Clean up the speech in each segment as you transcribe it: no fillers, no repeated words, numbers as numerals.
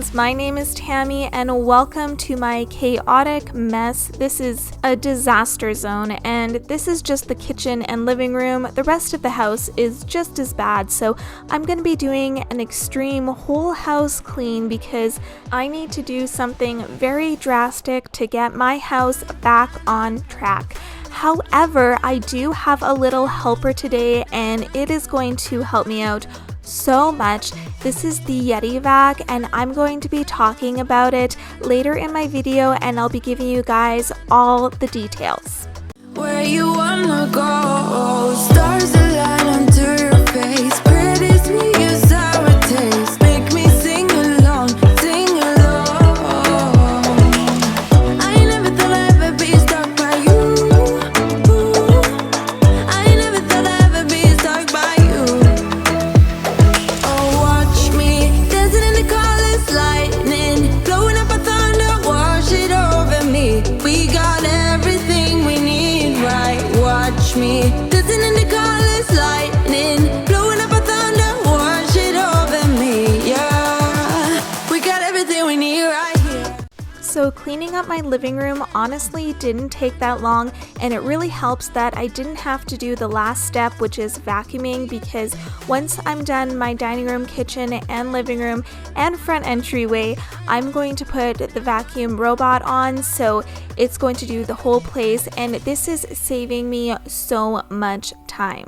friends, my name is Tammy and welcome to my chaotic mess. This is a disaster zone and this is just the kitchen and living room. The rest of the house is just as bad, so I'm going to be doing an extreme whole house clean because I need to do something very drastic to get my house back on track. However, I do have a little helper today and it is going to help me out so much. This is the Yeedi vac and I'm going to be talking about it later in my video and I'll be giving you guys all the details. Where you wanna go, stars align under your face, pretty sweet your sour taste, make me sing along, sing along. I never thought I'd ever be stuck by you. I never thought I'd ever be stuck by you. Oh, watch me dancing in the colors, lightning blowing up a thunder, wash it over me. We got everything we need, right? Watch me dancing in the colors, lightning blowing up a thunder, wash it over me. Yeah, we got everything we need right here. So cleaning up my living room honestly didn't take that long, and it really helps that I didn't have to do the last step, which is vacuuming, because once I'm done my dining room, kitchen, and living room and front entryway, I'm going to put the vacuum robot on, so it's going to do the whole place, and this is saving me so much time.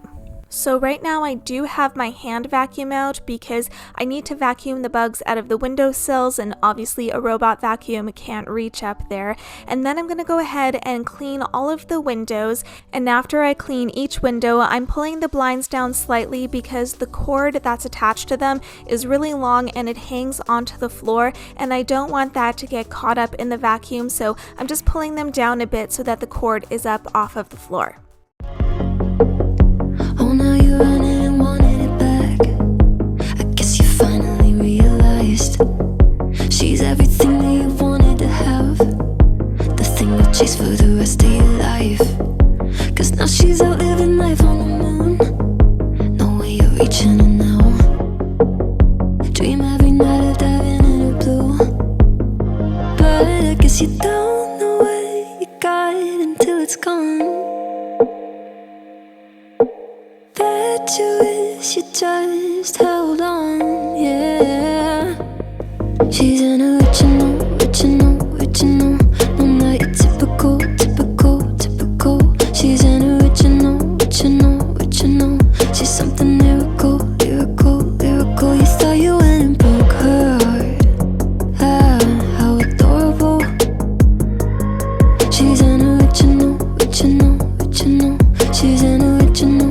So right now I do have my hand vacuum out because I need to vacuum the bugs out of the windowsills, and obviously a robot vacuum can't reach up there. And then I'm going to go ahead and clean all of the windows, and after I clean each window I'm pulling the blinds down slightly because the cord that's attached to them is really long and it hangs onto the floor, and I don't want that to get caught up in the vacuum, so I'm just pulling them down a bit so that the cord is up off of the floor. Oh, now you're running and wanting it back. I guess you finally realized she's everything that you wanted to have, the thing you chase for the rest of your life. Cause now she's out living life on the moon. No way you're reaching her now. Dream every night of diving in her blue. But I guess you don't know what you got until it's gone. Bet you wish you just held on, yeah. She's an original, no, not your typical. She's an original. She's something lyrical. You thought you went and broke her heart. Ah, how adorable. She's an original. She's an original.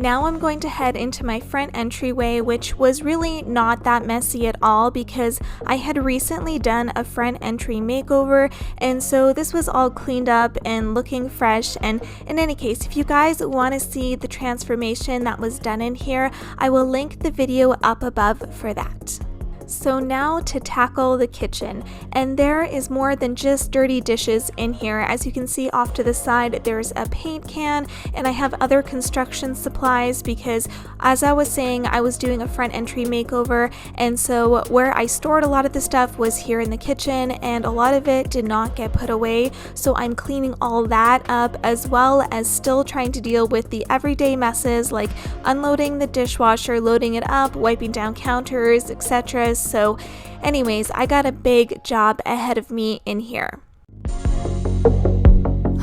Now I'm going to head into my front entryway, which was really not that messy at all because I had recently done a front entry makeover, and so this was all cleaned up and looking fresh. And in any case, if you guys want to see the transformation that was done in here, I will link the video up above for that. So now to tackle the kitchen, and there is more than just dirty dishes in here. As you can see off to the side, there's a paint can, and I have other construction supplies because, as I was saying, I was doing a front entry makeover, and so where I stored a lot of the stuff was here in the kitchen, and a lot of it did not get put away, so I'm cleaning all that up, as well as still trying to deal with the everyday messes like unloading the dishwasher, loading it up, wiping down counters, etc. So anyways, I got a big job ahead of me in here.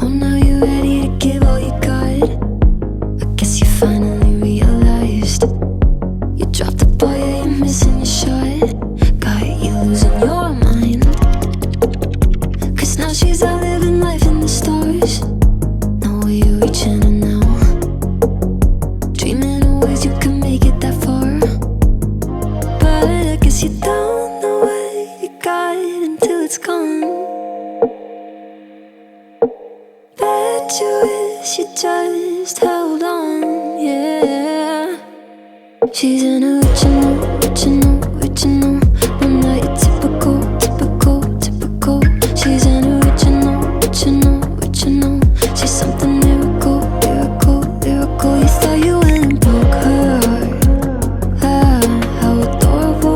Oh, now you're ready to give all you got. I guess you finally realized you dropped the ball, yeah, you're missing your shot. Got you losing your mind. Cause now she's out living life in the stars. No way you're reaching her now. Dreaming of ways you can make it that far. But I guess you don't know what you got until it's gone. Bet you wish you just held on, yeah. She's an original. No, not your typical. She's an original. She's something lyrical. You thought you went and broke her heart. Ah, how adorable.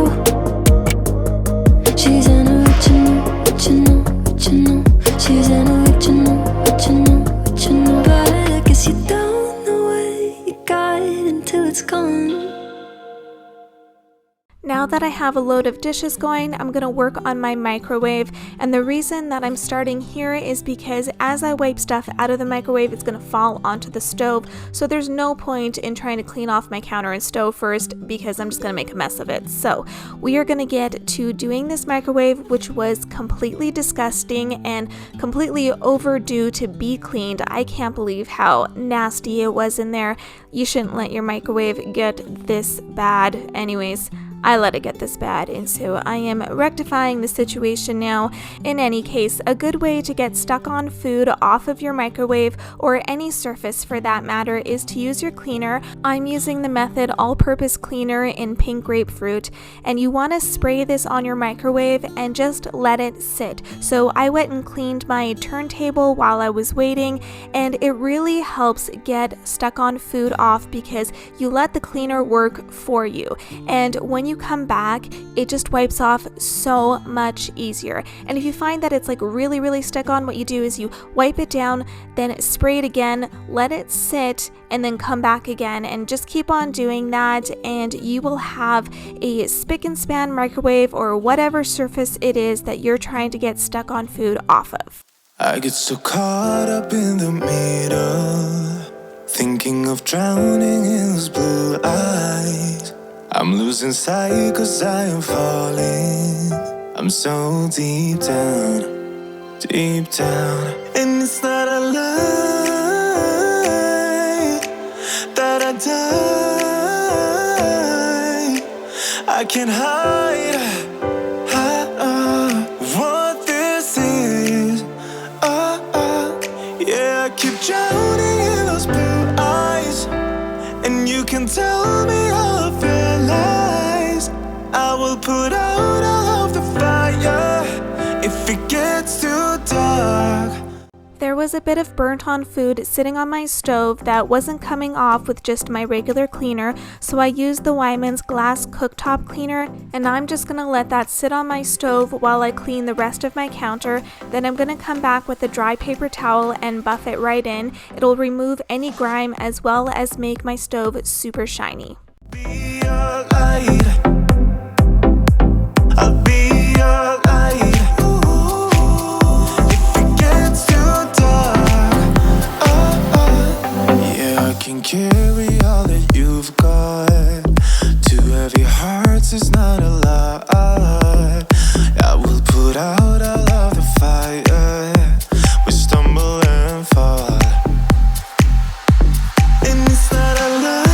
Now that I have a load of dishes going, I'm gonna work on my microwave, and the reason that I'm starting here is because as I wipe stuff out of the microwave, it's gonna fall onto the stove, so there's no point in trying to clean off my counter and stove first because I'm just gonna make a mess of it. So we are gonna get to doing this microwave, which was completely disgusting and completely overdue to be cleaned. I can't believe how nasty it was in there. You shouldn't let your microwave get this bad. Anyways, I let it get this bad, and so I am rectifying the situation now. In any case, a good way to get stuck on food off of your microwave, or any surface for that matter, is to use your cleaner. I'm using the Method All-Purpose Cleaner in Pink Grapefruit, and you want to spray this on your microwave and just let it sit. So I went and cleaned my turntable while I was waiting, and it really helps get stuck on food off because you let the cleaner work for you. And when you come back, it just wipes off so much easier. And if you find that it's like really stuck on, what you do is you wipe it down, then spray it again, let it sit, and then come back again, and just keep on doing that, and you will have a spick and span microwave or whatever surface it is that you're trying to get stuck on food off of. I get so caught up in the middle, thinking of drowning in those blue eyes. I'm losing sight 'cause I am falling. I'm so deep down, and it's not a lie that I die. I can't hide what this is. Yeah, I keep drowning in those blue eyes, and you can tell me all of your lies. I will put out all of the fire if it gets too dark. There was a bit of burnt on food sitting on my stove that wasn't coming off with just my regular cleaner, so I used the Wyman's glass cooktop cleaner, and I'm just gonna let that sit on my stove while I clean the rest of my counter. Then I'm gonna come back with a dry paper towel and buff it right in. It'll remove any grime as well as make my stove super shiny. Be your light. I'll be your light. If it gets too dark, yeah, I can carry all that you've got. Two heavy hearts is not a lot. I will put out all of the fire. We stumble and fall, and it's not a lie.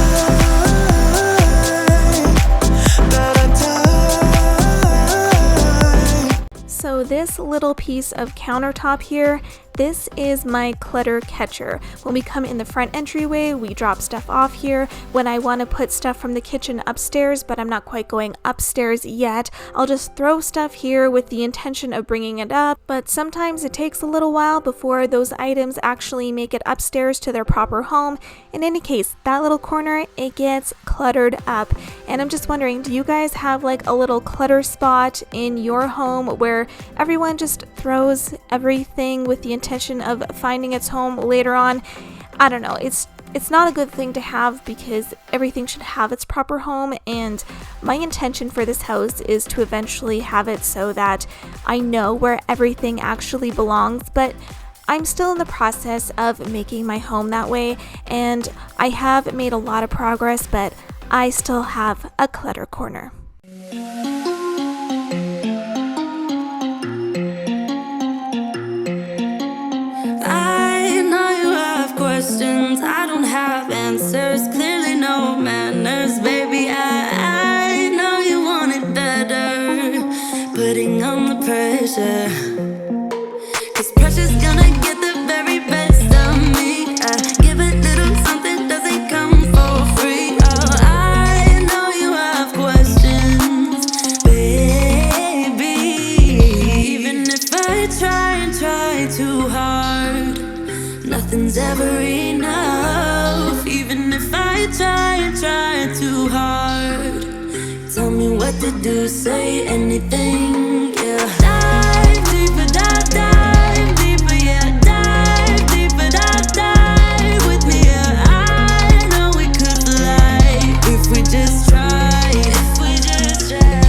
So this little piece of countertop here, this is my clutter catcher. When we come in the front entryway, we drop stuff off here. When I want to put stuff from the kitchen upstairs, but I'm not quite going upstairs yet, I'll just throw stuff here with the intention of bringing it up, but sometimes it takes a little while before those items actually make it upstairs to their proper home. In any case, that little corner, it gets cluttered up. And I'm just wondering, do you guys have like a little clutter spot in your home where everyone just throws everything with the intention of finding its home later on? I don't know, it's not a good thing to have because everything should have its proper home, and my intention for this house is to eventually have it so that I know where everything actually belongs, but I'm still in the process of making my home that way, and I have made a lot of progress, but I still have a clutter corner. Questions, I don't have answers, clearly no manners, baby. I know you want it better, putting on the pressure, 'cause pressure's gonna get the very best of me. I give a little something, doesn't come for free. Oh, I know you have questions, baby. Even if I try and try too hard, nothing's ever enough. Even if I try and try too hard, tell me what to do, say anything, yeah. Dive deeper, dive deeper, yeah. Dive deeper, dive with me, yeah. I know we could fly if we just try, if we just try.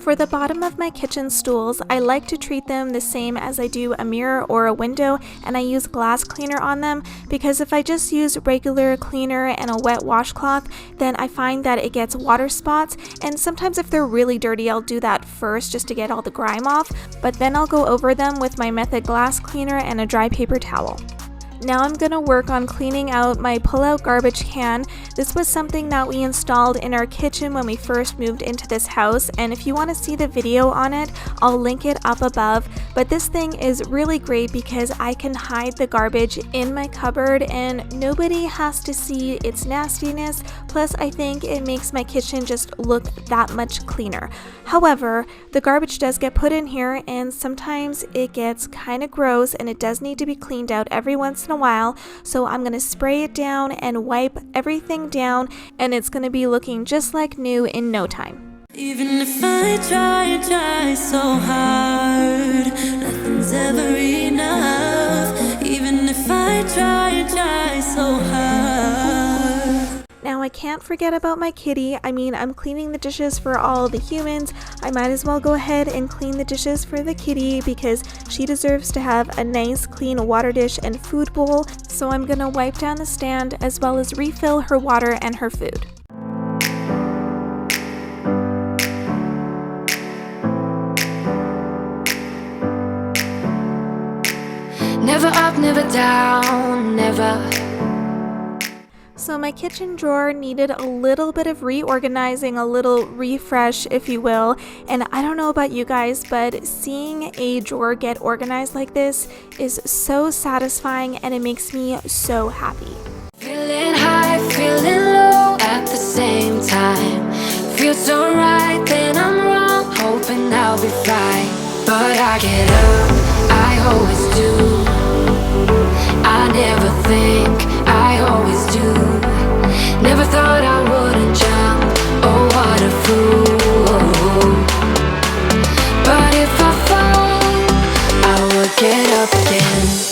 For the bottom of my kitchen stools, I like to treat them the same as I do a mirror or a window, and I use glass cleaner on them because if I just use regular cleaner and a wet washcloth, then I find that it gets water spots, and sometimes if they're really dirty, I'll do that first just to get all the grime off, but then I'll go over them with my Method glass cleaner and a dry paper towel. Now I'm going to work on cleaning out my pull-out garbage can. This was something that we installed in our kitchen when we first moved into this house, and if you want to see the video on it, I'll link it up above. But this thing is really great because I can hide the garbage in my cupboard and nobody has to see its nastiness. Plus, I think it makes my kitchen just look that much cleaner. However, the garbage does get put in here and sometimes it gets kind of gross and it does need to be cleaned out every once in a while, so I'm going to spray it down and wipe everything down, and it's going to be looking just like new in no time. Even if I try so hard, nothing's ever enough. Even if I try so hard. Now I can't forget about my kitty. I mean, I'm cleaning the dishes for all the humans. I might as well go ahead and clean the dishes for the kitty because she deserves to have a nice clean water dish and food bowl. So I'm gonna wipe down the stand as well as refill her water and her food. Never up, never down, never. So my kitchen drawer needed a little bit of reorganizing, a little refresh, if you will. And I don't know about you guys, but seeing a drawer get organized like this is so satisfying and it makes me so happy. Feeling high, feeling low at the same time. Feels so right, then I'm wrong, hoping I'll be fine. But I get up, I always do. I never think, I always do. Never thought I wouldn't jump, oh what a fool. But if I fall, I would get up again.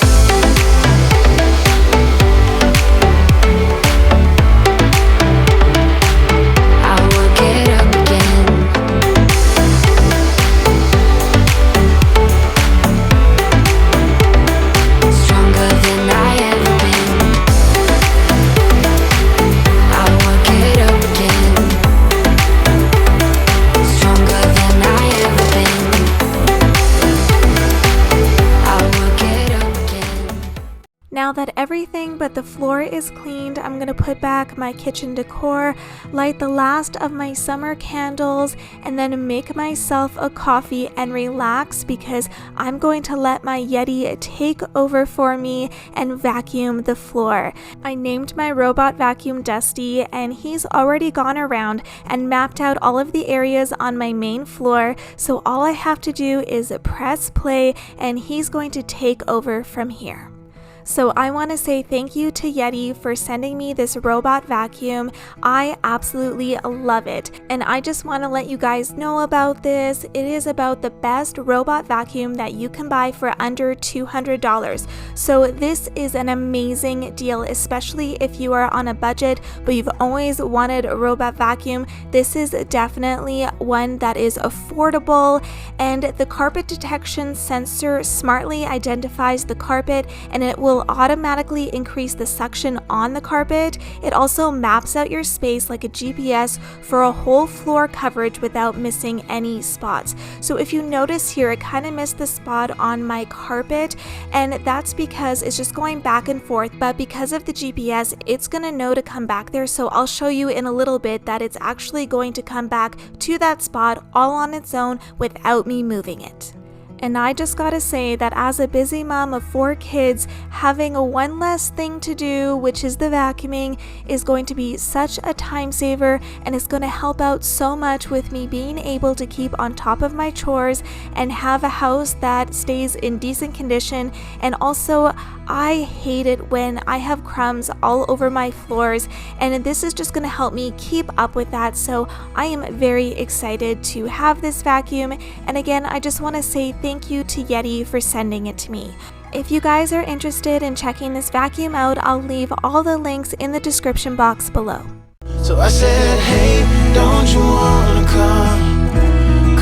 Now that everything but the floor is cleaned, I'm going to put back my kitchen decor, light the last of my summer candles, and then make myself a coffee and relax because I'm going to let my Yeedi take over for me and vacuum the floor. I named my robot vacuum Dusty, and he's already gone around and mapped out all of the areas on my main floor, so all I have to do is press play and he's going to take over from here. So I want to say thank you to Yeedi for sending me this robot vacuum. I absolutely love it. And I just want to let you guys know about this. It is about the best robot vacuum that you can buy for under $200. So this is an amazing deal, especially if you are on a budget, but you've always wanted a robot vacuum. This is definitely one that is affordable, and the carpet detection sensor smartly identifies the carpet and it will automatically increase the suction on the carpet. It also maps out your space like a GPS for a whole floor coverage without missing any spots. So if you notice here, it kind of missed the spot on my carpet, and that's because it's just going back and forth, but because of the GPS, it's gonna know to come back there. So I'll show you in a little bit that it's actually going to come back to that spot all on its own without me moving it. And I just gotta say that as a busy mom of 4 kids, having one less thing to do, which is the vacuuming, is going to be such a time saver, and it's going to help out so much with me being able to keep on top of my chores and have a house that stays in decent condition. And also, I hate it when I have crumbs all over my floors, and this is just going to help me keep up with that. So I am very excited to have this vacuum, and again, I just want to say thank you to Yeedi for sending it to me. If you guys are interested in checking this vacuum out, I'll leave all the links in the description box below. So I said, hey, don't you wanna come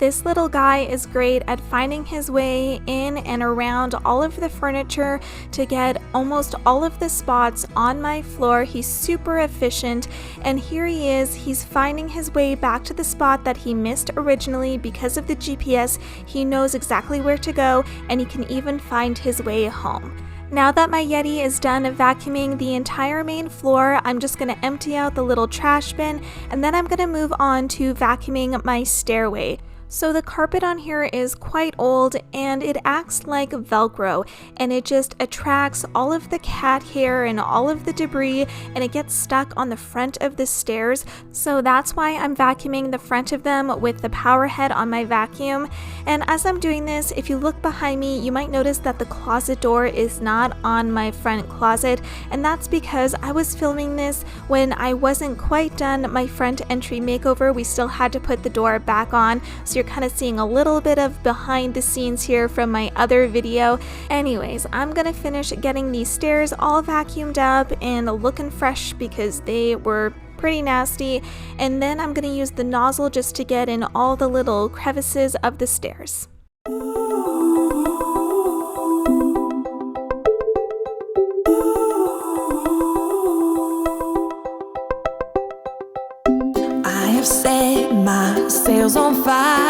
This little guy is great at finding his way in and around all of the furniture to get almost all of the spots on my floor. He's super efficient, and here he is. He's finding his way back to the spot that he missed originally because of the GPS. He knows exactly where to go, and he can even find his way home. Now that my Yeedi is done vacuuming the entire main floor, I'm just going to empty out the little trash bin, and then I'm going to move on to vacuuming my stairway. So the carpet on here is quite old and it acts like Velcro, and it just attracts all of the cat hair and all of the debris, and it gets stuck on the front of the stairs. So that's why I'm vacuuming the front of them with the power head on my vacuum. And as I'm doing this, if you look behind me, you might notice that the closet door is not on my front closet, and that's because I was filming this when I wasn't quite done my front entry makeover. We still had to put the door back on, so you're kind of seeing a little bit of behind the scenes here from my other video. Anyways, I'm gonna finish getting these stairs all vacuumed up and looking fresh because they were pretty nasty, and then I'm gonna use the nozzle just to get in all the little crevices of the stairs. I've set my sails on fire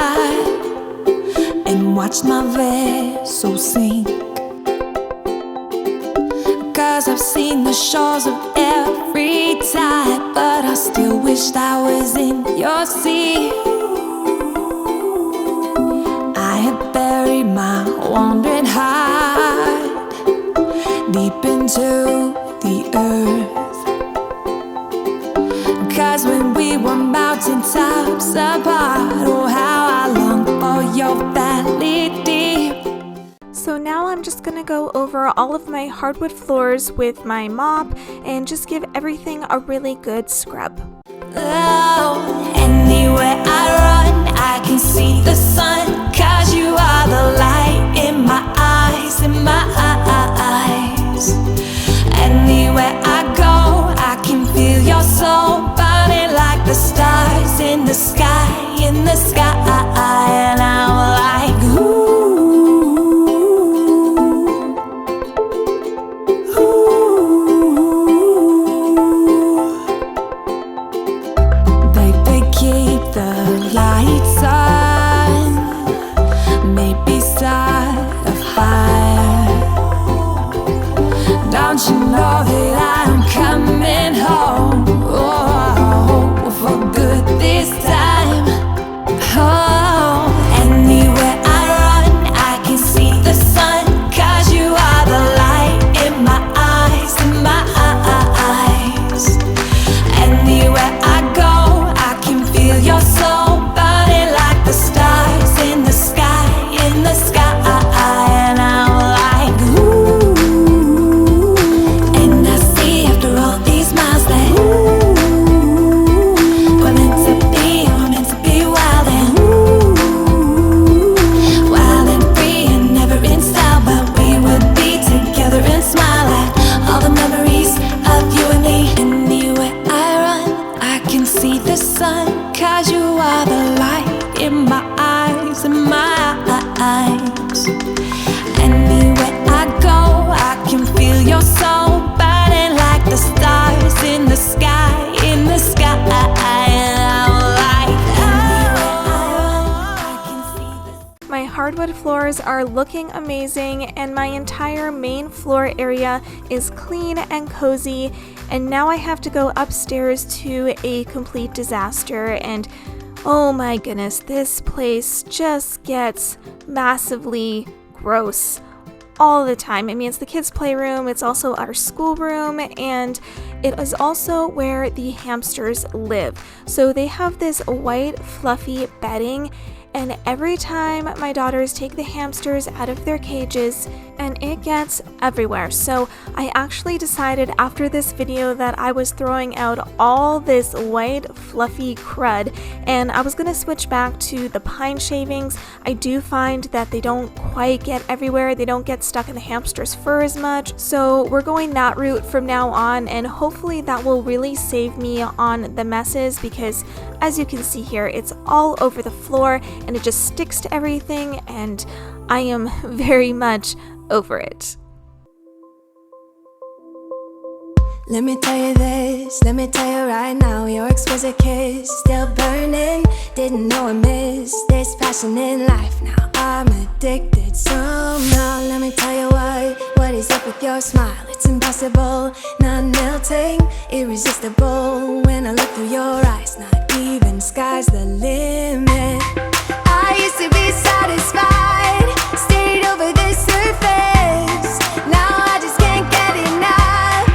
and watched my vessel sink, 'cause I've seen the shores of every tide, but I still wished I was in your sea. I have buried my wandering heart deep into the earth, 'cause when we were mountaintops apart, oh how I long for your valley deep. So now I'm just gonna go over all of my hardwood floors with my mop and just give everything a really good scrub. Oh, anywhere I run, I can see the sun, 'cause you are the light in my eyes, in my eyes. Anywhere I go, I can feel your soul burning like the stars in the sky, in the sky. And I'm like, baby, keep the lights on, maybe start a fire. Don't you know that I'm coming home, oh, for good this time. Oh, anywhere I run, I can see the sun, 'cause you are the light in my eyes, in my eyes. Anywhere I go, I can feel your soul burning like the stars in the sky, in the sky. And I'm like, and I see after all these miles that we're meant to be wild and free and never in style, but we would be together and smile at all the memories of you and me. Anywhere I run, I can see the sun, 'cause you are the light in my eyes, in my eyes. Anywhere I go, I can feel your soul burning like the stars in the sky, in the sky. And I'm like, My hardwood floors are looking amazing, and my entire main floor area is clean and cozy, and now I have to go upstairs to a complete disaster. And oh my goodness, this place just gets massively gross all the time. I mean, it's the kids' playroom, it's also our schoolroom, and it is also where the hamsters live. So they have this white fluffy bedding, and every time my daughters take the hamsters out of their cages, and it gets everywhere. So I actually decided after this video that I was throwing out all this white fluffy crud, and I was gonna switch back to the pine shavings. I do find that they don't quite get everywhere, they don't get stuck in the hamster's fur as much, so we're going that route from now on, and hopefully that will really save me on the messes, because as you can see here, it's all over the floor, and it just sticks to everything, and I am very much over it. Let me tell you this, let me tell you right now, your exquisite kiss, still burning, didn't know I missed this passion in life. Now I'm addicted somehow. Let me tell you what is up with your smile. It's impossible, not melting, irresistible. When I look through your eyes, not even sky's the limit. I used to be satisfied, stayed over the surface. Now I just can't get enough.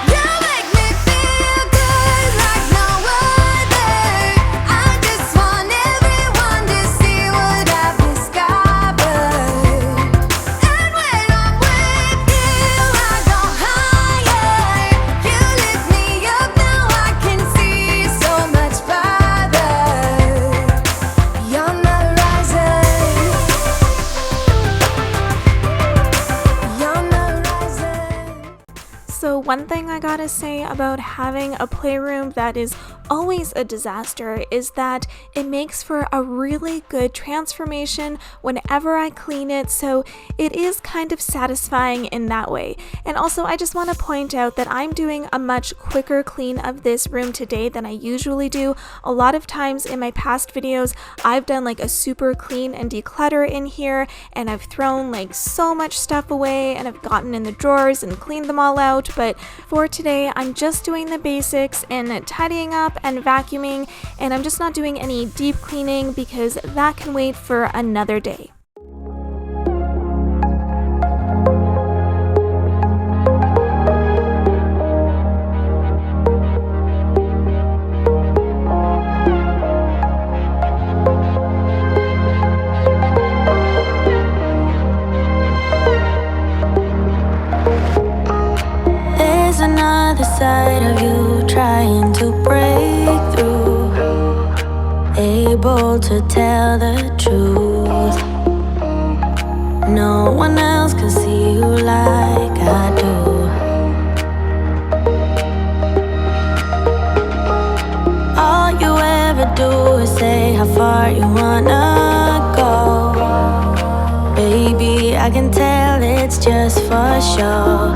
You make me feel good like no other. I just want everyone to see what I've discovered. And when I'm with you, I go higher. You lift me up, now I can see so much farther. Beyond the horizon. Beyond the horizon. So one thing I gotta say about having a playroom that is always a disaster is that it makes for a really good transformation whenever I clean it, so it is kind of satisfying in that way. And also, I just want to point out that I'm doing a much quicker clean of this room today than I usually do. A lot of times in my past videos, I've done like a super clean and declutter in here, and I've thrown like so much stuff away, and I've gotten in the drawers and cleaned them all out. But for today, I'm just doing the basics and tidying up and vacuuming, and I'm just not doing any deep cleaning because that can wait for another day. There's another side of you trying to break through, able to tell the truth. No one else can see you like I do. All you ever do is say how far you wanna go. Baby, I can tell it's just for show.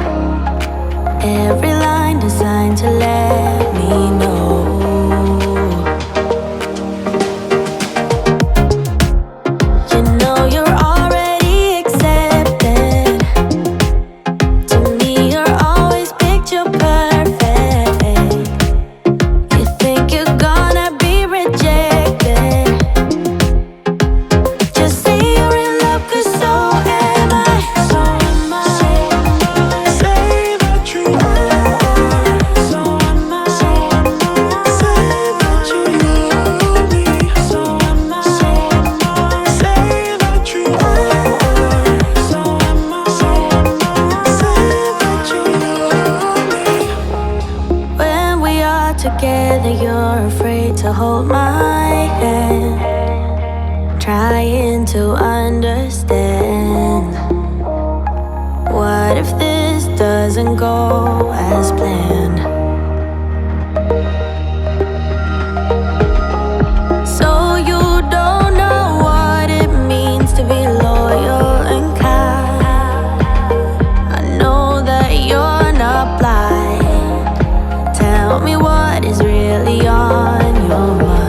Every line designed to let me know. You know you're already accepted. To me, you're always picture perfect. You think you're gonna be rejected. Just say you're in love, 'cause so am I. So am I. Say that you are. So am I. Say that you love me. So am I. Say that you are. So am I. Say that you love me. When we are together, you're afraid to hold my hand, trying to understand. What if this doesn't go as planned? So you don't know what it means to be loyal and kind. I know that you're not blind. Tell me what is really on your mind.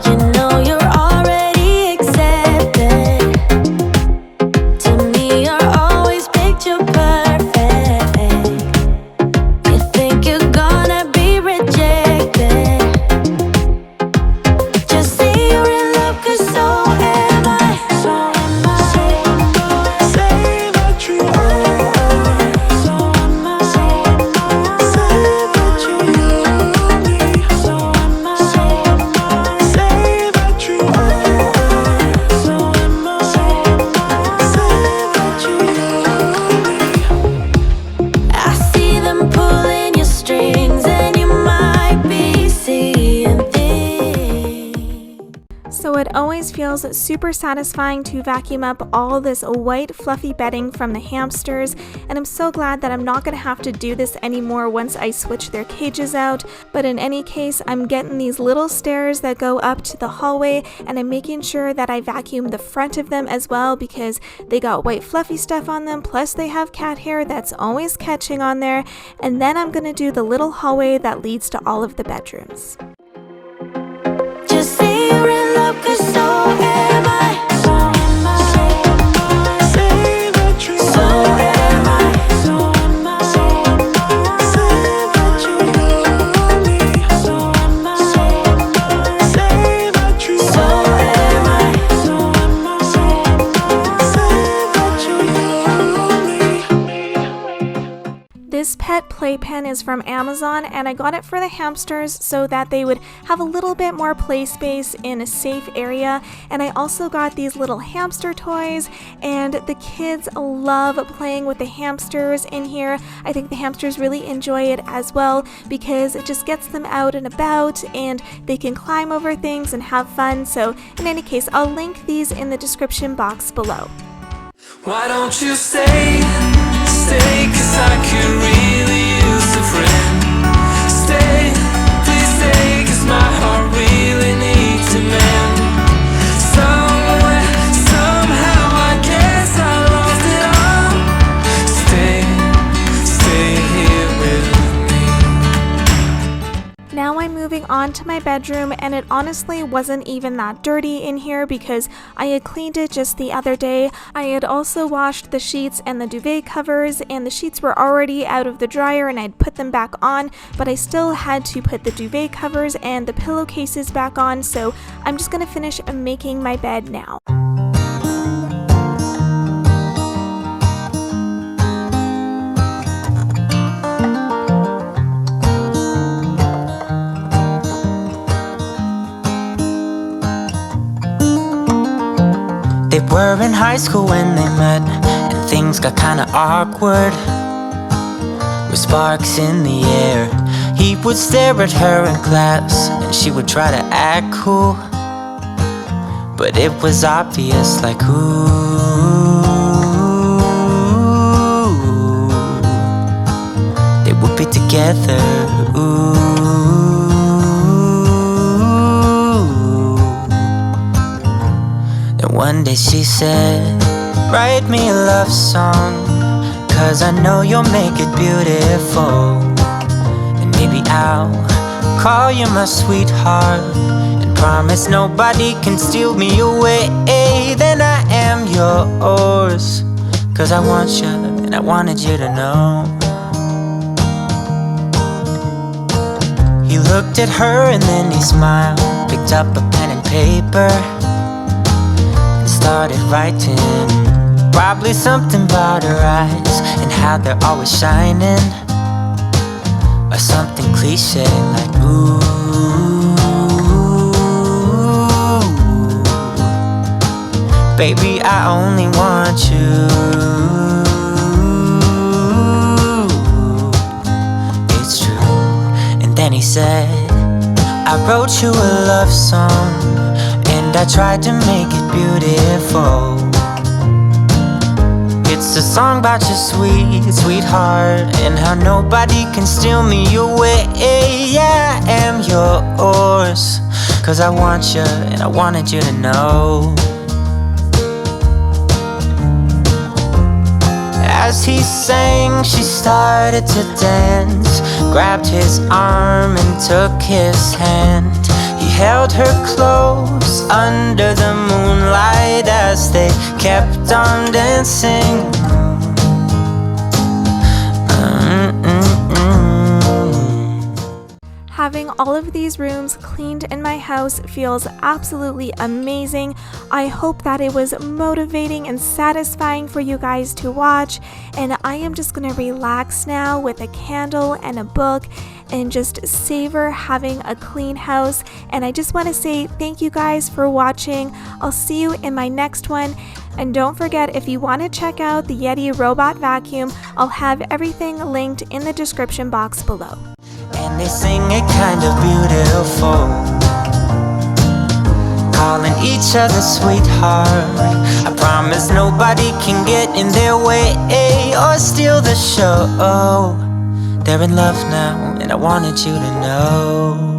You know you're already accepted. To it always feels super satisfying to vacuum up all this white fluffy bedding from the hamsters, and I'm so glad that I'm not going to have to do this anymore once I switch their cages out. But in any case, I'm getting these little stairs that go up to the hallway, and I'm making sure that I vacuum the front of them as well because they got white fluffy stuff on them, plus they have cat hair that's always catching on there. And then I'm going to do the little hallway that leads to all of the bedrooms. Just say you're in love, 'cause so am I. So am I. Say that you So am I. So am I. So am I. Say that you love me. So am I. So am I. Say that you So am I. So am I. So am I. Say that you love me. This pet playpen is from Amazon, and I got it for the hamsters so that they would have a little bit more play space in a safe area. And I also got these little hamster toys, and the kids love playing with the hamsters in here. I think the hamsters really enjoy it as well because it just gets them out and about and they can climb over things and have fun. So in any case, I'll link these in the description box below. Why don't you stay, 'cause I could really use a friend. Stay, please stay, 'cause my heart really needs a man. Somewhere, somehow, I guess I lost it all. Stay here with me. Now I'm moving on to my bedroom, and it honestly wasn't even that dirty in here because I had cleaned it just the other day. I had also washed the sheets and the duvet covers, and the sheets were already out of the dryer and I'd put them back on, but I still had to put the duvet covers and the pillowcases back on, so I'm just gonna finish making my bed now. They were in high school when they met, and things got kinda awkward. With sparks in the air, he would stare at her in class, and she would try to act cool. But it was obvious, like, ooh, they would be together, ooh. One day she said, write me a love song, 'cause I know you'll make it beautiful. And maybe I'll call you my sweetheart, and promise nobody can steal me away. Then I am yours, 'cause I want you, and I wanted you to know. He looked at her and then he smiled, picked up a pen and paper, started writing. Probably something about her eyes and how they're always shining, or something cliche like ooh. Baby, I only want you. It's true. And then he said, I wrote you a love song, and I tried to make it beautiful. It's a song about your sweet, sweetheart, and how nobody can steal me away. Yeah, I am yours, 'cause I want you, and I wanted you to know. As he sang, she started to dance, grabbed his arm and took his hand. He held her close under the moonlight as they kept on dancing. Having all of these rooms cleaned in my house feels absolutely amazing. I hope that it was motivating and satisfying for you guys to watch, and I am just gonna relax now with a candle and a book and just savor having a clean house. And I just want to say thank you guys for watching. I'll see you in my next one. And don't forget, if you want to check out the Yeedi robot vacuum, I'll have everything linked in the description box below. And they sing it kind of beautiful, calling each other sweetheart. I promise nobody can get in their way or steal the show. They're in love now, and I wanted you to know.